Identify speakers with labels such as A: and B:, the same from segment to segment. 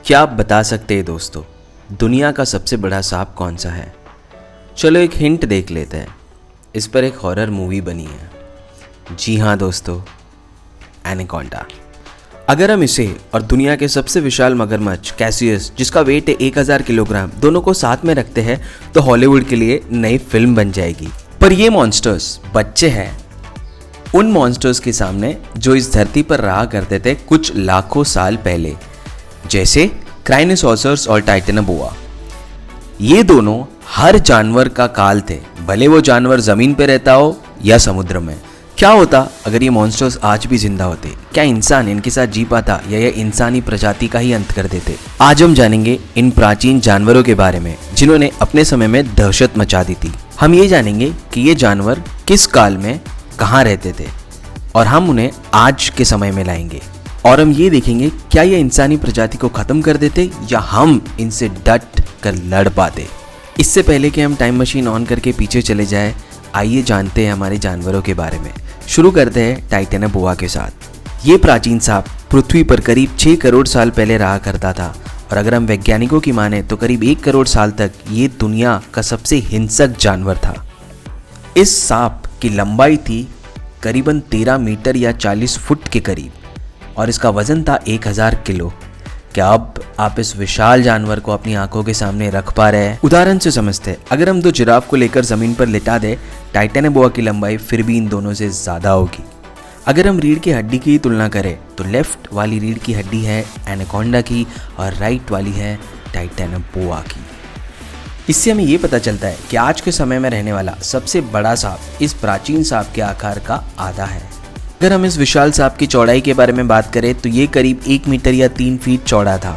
A: क्या आप बता सकते हैं दोस्तों, दुनिया का सबसे बड़ा सांप कौन सा है? चलो एक हिंट देख लेते हैं। इस पर एक हॉरर मूवी बनी है। जी हाँ दोस्तों, एनाकोंडा। अगर हम इसे और दुनिया के सबसे विशाल मगरमच्छ कैसियस, जिसका वेट है 1000 किलोग्राम, दोनों को साथ में रखते हैं तो हॉलीवुड के लिए नई फिल्म बन जाएगी। पर ये मॉन्स्टर्स बच्चे हैं उन मॉन्स्टर्स के सामने जो इस धरती पर रहा करते थे कुछ लाखों साल पहले, जैसे क्राइनोसॉरस और टाइटेनोबोआ। ये दोनों हर जानवर का काल थे, भले वो जानवर जमीन पे रहता हो या समुद्र में। क्या होता अगर ये मॉन्स्टर्स आज भी जिंदा होते? क्या इंसान इनके साथ जी पाता या ये इंसानी प्रजाति का ही अंत कर देते? आज हम जानेंगे इन प्राचीन जानवरों के बारे में जिन्होंने अपने समय में दहशत मचा दी थी। हम ये जानेंगे कि ये जानवर किस काल में कहाँ रहते थे और हम उन्हें आज के समय में लाएंगे। और हम ये देखेंगे क्या ये इंसानी प्रजाति को खत्म कर देते या हम इनसे डट कर लड़ पाते। इससे पहले कि हम टाइम मशीन ऑन करके पीछे चले जाए, आइए जानते हैं हमारे जानवरों के बारे में। शुरू करते हैं टाइटेनोबोआ के साथ। ये प्राचीन सांप पृथ्वी पर करीब 6 करोड़ साल पहले रहा करता था और अगर हम वैज्ञानिकों की माने तो करीब 1 करोड़ साल तक ये दुनिया का सबसे हिंसक जानवर था। इस सांप की लंबाई थी करीबन 13 मीटर या 40 फुट के करीब और इसका वजन था 1000 किलो। क्या अब आप इस विशाल जानवर को अपनी आंखों के सामने रख पा रहे हैं? उदाहरण से समझते हैं, अगर हम 2 जिराफ को लेकर जमीन पर लिटा दे, टाइटेनोबोआ की लंबाई फिर भी इन दोनों से ज्यादा होगी। अगर हम रीढ़ की हड्डी की तुलना करें तो लेफ्ट वाली रीढ़ की हड्डी है एनाकोंडा की और राइट वाली है टाइटेनोबोआ की। इससे हमें ये पता चलता है कि आज के समय में रहने वाला सबसे बड़ा सांप इस प्राचीन सांप के आकार का आधा है। अगर हम इस विशाल सांप की चौड़ाई के बारे में बात करें तो ये करीब 1 मीटर या 3 फीट चौड़ा था।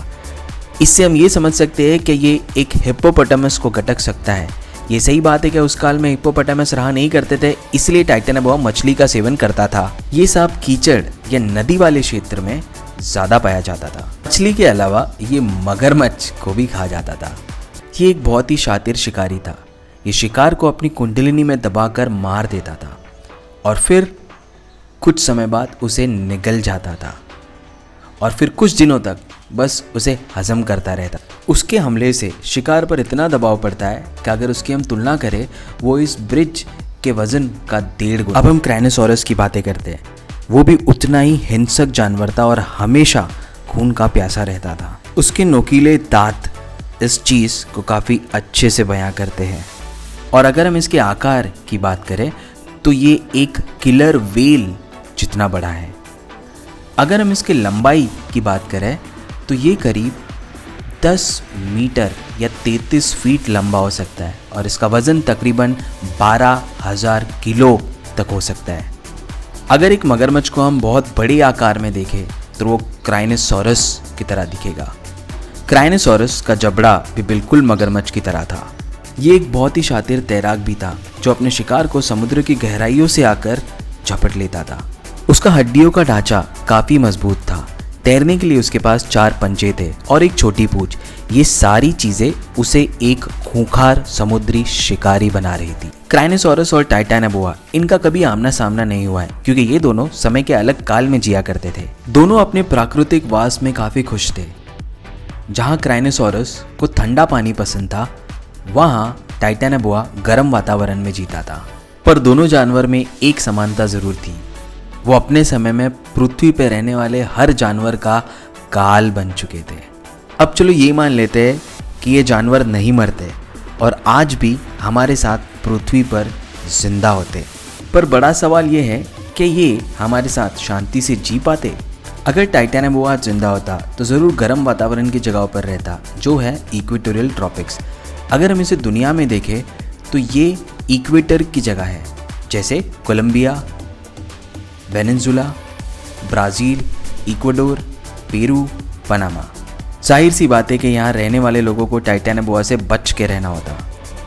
A: इससे हम ये समझ सकते हैं कि ये एक हिप्पोपोटामस को गटक सकता है। ये सही बात है कि उस काल में हिप्पोपोटामस रहा नहीं करते थे, इसलिए टाइटेनोबोआ मछली का सेवन करता था। ये सांप कीचड़ या नदी वाले क्षेत्र में ज़्यादा पाया जाता था। मछली के अलावा ये मगरमच्छ को भी खा जाता था। ये एक बहुत ही शातिर शिकारी था। ये शिकार को अपनी कुंडलिनी में दबाकर मार देता था और फिर कुछ समय बाद उसे निगल जाता था और फिर कुछ दिनों तक बस उसे हजम करता रहता। उसके हमले से शिकार पर इतना दबाव पड़ता है कि अगर उसकी हम तुलना करें वो इस ब्रिज के वजन का 1.5 गुना। अब हम क्राइनोसॉरस की बातें करते हैं। वो भी उतना ही हिंसक जानवर था और हमेशा खून का प्यासा रहता था। उसके नोकीले दांत इस चीज़ को काफ़ी अच्छे से बयां करते हैं। और अगर हम इसके आकार की बात करें तो ये एक किलर व्हेल जितना बड़ा है। अगर हम इसकी लंबाई की बात करें तो ये करीब 10 मीटर या 33 फीट लंबा हो सकता है और इसका वजन तकरीबन 12,000 किलो तक हो सकता है। अगर एक मगरमच्छ को हम बहुत बड़े आकार में देखें तो वो क्राइनोसॉरस की तरह दिखेगा। क्राइनोसॉरस का जबड़ा भी बिल्कुल मगरमच्छ की तरह था। ये एक बहुत ही शातिर तैराक भी था जो अपने शिकार को समुद्र की गहराइयों से आकर झपट लेता था। उसका हड्डियों का ढांचा काफी मजबूत था। तैरने के लिए उसके पास 4 पंजे थे और एक छोटी पूंछ। ये सारी चीजें उसे एक खूंखार समुद्री शिकारी बना रही थी। क्राइनोसॉरस और टाइटेनोबोआ इनका कभी आमना सामना नहीं हुआ है क्योंकि ये दोनों समय के अलग काल में जिया करते थे। दोनों अपने प्राकृतिक वास में काफी खुश थे। जहाँ क्राइनोसॉरस को ठंडा पानी पसंद था, वहाँ टाइटेनोबोआ गर्म वातावरण में जीता था। पर दोनों जानवर में एक समानता जरूर थी, वो अपने समय में पृथ्वी पर रहने वाले हर जानवर का काल बन चुके थे। अब चलो ये मान लेते हैं कि ये जानवर नहीं मरते और आज भी हमारे साथ पृथ्वी पर जिंदा होते, पर बड़ा सवाल ये है कि ये हमारे साथ शांति से जी पाते? अगर टाइटेनोबोआ जिंदा होता तो ज़रूर गर्म वातावरण की जगह पर रहता, जो है इक्वेटोरियल ट्रॉपिक्स। अगर हम इसे दुनिया में देखें तो ये इक्वेटर की जगह है, जैसे Colombia, Venezuela, Brazil, Ecuador, Peru, Panama. जाहिर सी बात है कि यहाँ रहने वाले लोगों को टाइटेनोबोआ से बच के रहना होता।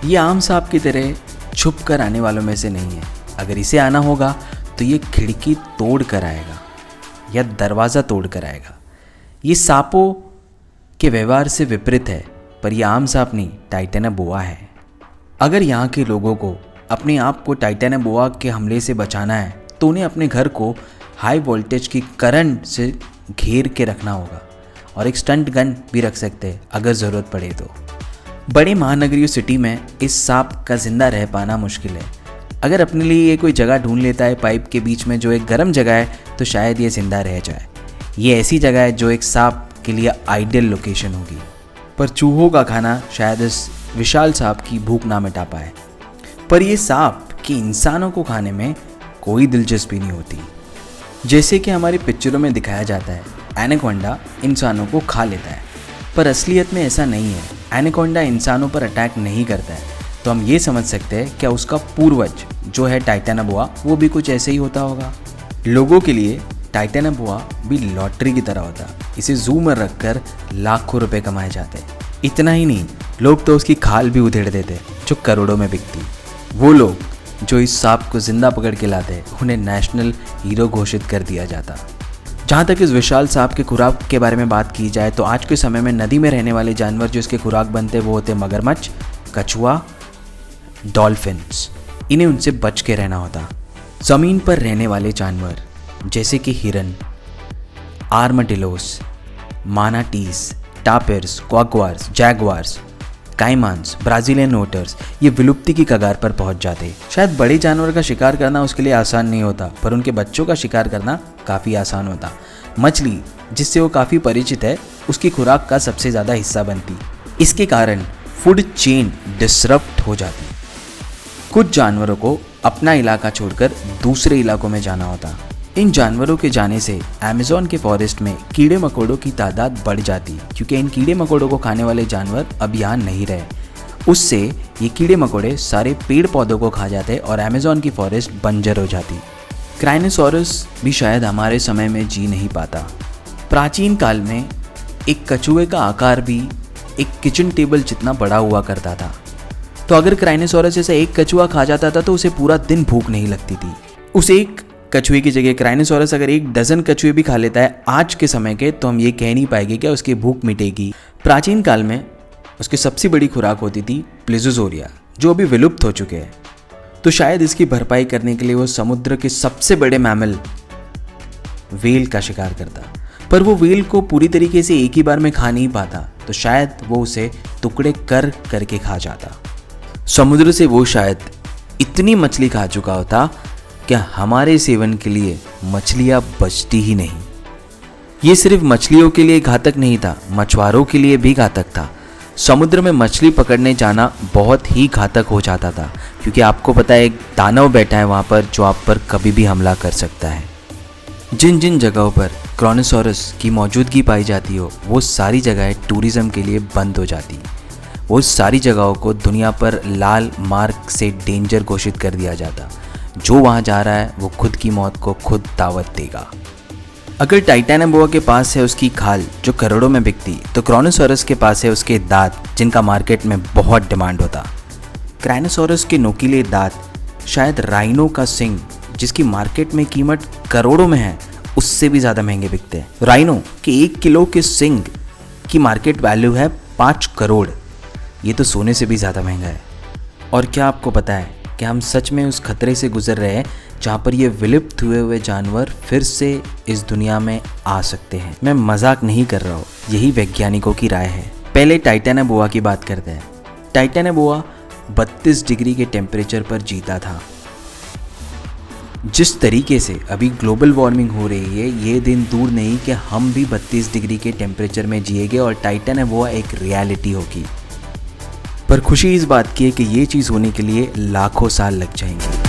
A: ये आम सांप की तरह छुप कर आने वालों में से नहीं है। अगर इसे आना होगा तो ये खिड़की तोड़ कर आएगा या दरवाज़ा तोड़ कर आएगा। ये सांपों के व्यवहार से विपरीत है, पर यह आम सांप नहीं, टाइटेनोबोआ है। अगर यहाँ के लोगों को अपने आप को टाइटेनोबोआ के हमले से बचाना है तो उन्हें अपने घर को हाई वोल्टेज की करंट से घेर के रखना होगा
B: और एक स्टंट गन भी रख सकते हैं अगर ज़रूरत पड़े तो। बड़े महानगरीय सिटी में इस सांप का जिंदा रह पाना मुश्किल है। अगर अपने लिए ये कोई जगह ढूंढ लेता है पाइप के बीच में जो एक गर्म जगह है तो शायद ये जिंदा रह जाए। ये ऐसी जगह है जो एक सांप के लिए आइडियल लोकेशन होगी। पर चूहों का खाना शायद इस विशाल सांप की भूख ना मिटा पाए। पर ये सांप कि इंसानों को खाने में कोई दिलचस्पी नहीं होती। जैसे कि हमारी पिक्चरों में दिखाया जाता है, एनाकोंडा इंसानों को खा लेता है, पर असलियत में ऐसा नहीं है। एनाकोंडा इंसानों पर अटैक नहीं करता है। तो हम ये समझ सकते हैं क्या उसका पूर्वज जो है टाइटेनाबोआ वो भी कुछ ऐसे ही होता होगा। लोगों के लिए टाइटेनाबोआ भी लॉटरी की तरह होता। इसे जू में रखकर लाखों रुपए कमाए जाते। इतना ही नहीं, लोग तो उसकी खाल भी उधेड़ देते जो करोड़ों में बिकती। वो लोग जो इस सांप को जिंदा पकड़ के लाते उन्हें नेशनल हीरो घोषित कर दिया जाता। जहाँ तक इस विशाल सांप के खुराक के बारे में बात की जाए तो आज के समय में नदी में रहने वाले जानवर जो इसके खुराक बनते वो होते मगरमच्छ, कछुआ, डॉल्फिन्स। इन्हें उनसे बच के रहना होता। ज़मीन पर रहने वाले जानवर जैसे कि हिरन, आर्माडिलोस, मानाटीज, टापिर्स, क्वागवार्स, जैगवार्स, काइमान्स, ब्राज़ीलियन ओटर्स ये विलुप्ति की कगार पर पहुंच जाते। शायद बड़े जानवर का शिकार करना उसके लिए आसान नहीं होता, पर उनके बच्चों का शिकार करना काफ़ी आसान होता। मछली जिससे वो काफ़ी परिचित है उसकी खुराक का सबसे ज़्यादा हिस्सा बनती। इसके कारण फूड चेन डिसरप्ट हो जाती। कुछ जानवरों को अपना इलाका छोड़कर दूसरे इलाकों में जाना होता। इन जानवरों के जाने से अमेज़न के फॉरेस्ट में कीड़े मकोड़ों की तादाद बढ़ जाती, क्योंकि इन कीड़े मकोड़ों को खाने वाले जानवर अब यहाँ नहीं रहे। उससे ये कीड़े मकोड़े सारे पेड़ पौधों को खा जाते और अमेज़न की फॉरेस्ट बंजर हो जाती। क्राइनोसॉरस भी शायद हमारे समय में जी नहीं पाता। प्राचीन काल में एक कछुए का आकार भी एक किचन टेबल जितना बड़ा हुआ करता था। तो अगर क्राइनोसॉरस जैसा एक कछुआ खा जाता था तो उसे पूरा दिन भूख नहीं लगती थी। उस एक कछुए की जगह क्राइनोसॉरस अगर 1 डज़न कछुए भी खा लेता है आज के समय के, तो हम ये कह नहीं पाएंगे कि उसकी भूख मिटेगी। प्राचीन काल में उसकी सबसे बड़ी खुराक होती थी प्लेज़ोज़ोरिया, जो अभी विलुप्त हो चुके हैं। तो शायद इसकी भरपाई करने के लिए वो समुद्र के सबसे बड़े मैमल व्हेल का शिकार करता। पर वो व्हेल को पूरी तरीके से एक ही बार में खा नहीं पाता, तो शायद वो उसे टुकड़े कर करके खा जाता। समुद्र से वो शायद इतनी मछली खा चुका होता कि हमारे सेवन के लिए मछलियाँ बचती ही नहीं। ये सिर्फ मछलियों के लिए घातक नहीं था, मछुआरों के लिए भी घातक था। समुद्र में मछली पकड़ने जाना बहुत ही घातक हो जाता था, क्योंकि आपको पता है एक दानव बैठा है वहाँ पर जो आप पर कभी भी हमला कर सकता है। जिन जिन जगहों पर क्राइनोसॉरस की मौजूदगी पाई जाती हो वो सारी जगहें टूरिज़्म के लिए बंद हो जाती। वो सारी जगहों को दुनिया पर लाल मार्क से डेंजर घोषित कर दिया जाता। जो वहाँ जा रहा है वो खुद की मौत को खुद दावत देगा। अगर टाइटेनाबोआ के पास है उसकी खाल जो करोड़ों में बिकती, तो क्राइनोसॉरस के पास है उसके दांत जिनका मार्केट में बहुत डिमांड होता। क्राइनोसॉरस के नोकीले दांत शायद राइनो का सिंग जिसकी मार्केट में कीमत करोड़ों में है उससे भी ज़्यादा महंगे बिकते हैं। राइनो के 1 किलो के सिंग की मार्केट वैल्यू है 5 करोड़। ये तो सोने से भी ज़्यादा महंगा है। और क्या आपको पता है कि हम सच में उस खतरे से गुजर रहे हैं जहाँ पर ये विलुप्त हुए जानवर फिर से इस दुनिया में आ सकते हैं। मैं मजाक नहीं कर रहा हूँ, यही वैज्ञानिकों की राय है। पहले टाइटेनाबोआ की बात करते हैं। टाइटेनाबोआ 32 डिग्री के टेम्परेचर पर जीता था। जिस तरीके से अभी ग्लोबल वार्मिंग हो रही है, ये दिन दूर नहीं कि हम भी 32 डिग्री के टेम्परेचर में जिएंगे और टाइटेनाबोआ एक रियलिटी होगी। पर खुशी इस बात की है कि ये चीज़ होने के लिए लाखों साल लग जाएंगे।